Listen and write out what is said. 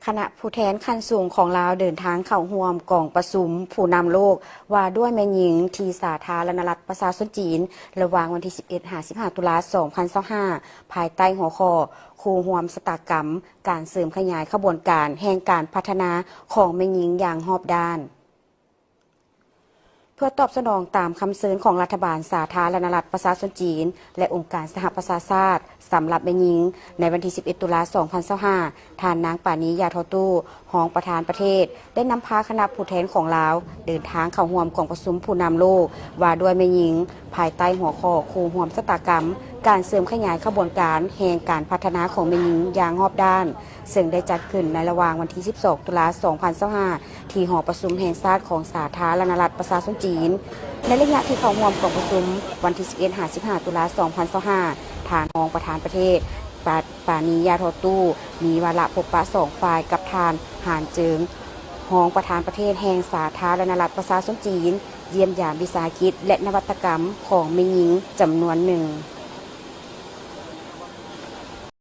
คณะผู้แทนขั้นสูงของลาวเดินทางเข้าร่วมกองประชุมผู้นำโลกว่าด้วยแม่หญิงที่สาธารณรัฐประชาชนจีนระหว่างวันที่ 11-15 ตุลาคม 2025 ภายใต้หัวข้อคู่ร่วมชะตากรรมการเสริมขยายขบวนการแห่งการพัฒนาของแม่หญิงอย่างรอบด้านเพื่อตอบสนองตามคำเชิญของรัฐบาลสาธารณรัฐประชาชนจีนและองค์การสหประชาชาติสำหรับแม่หญิงในวันที่ 11 ตุลาคม 2025 ท่านนางปานียาทอตู้รองประธานประเทศได้นำพาคณะผู้แทนของลาวเดินทางเข้าร่วมกองประชุมผู้นำโลกว่าด้วยแม่หญิงภายใต้หัวข้อคู่ร่วมชะตากรรมการเสริมขยายขบวนการแห่งการพัฒนาของแม่หญิงอย่างรอบด้านซึ่งได้จัดขึ้นในระหว่างวันที่ 12 ตุลาคม 2025 ที่หอประชุมแห่งชาติของสาธารณรัฐประชาชนจีนในระยะที่เข้าร่วมกองประชุมวันที่ 11-15 ตุลาคม 2025 ทานรองประธานประเทศปานียาทอตู้มีวาระพบปะสองฝ่ายกับทานหานเจิงรองประธานประเทศแห่งสาธารณรัฐประชาชนจีนเยี่ยมยามวิสาหกิจและนวัตกรรมของแม่หญิงจำนวนหนึ่ง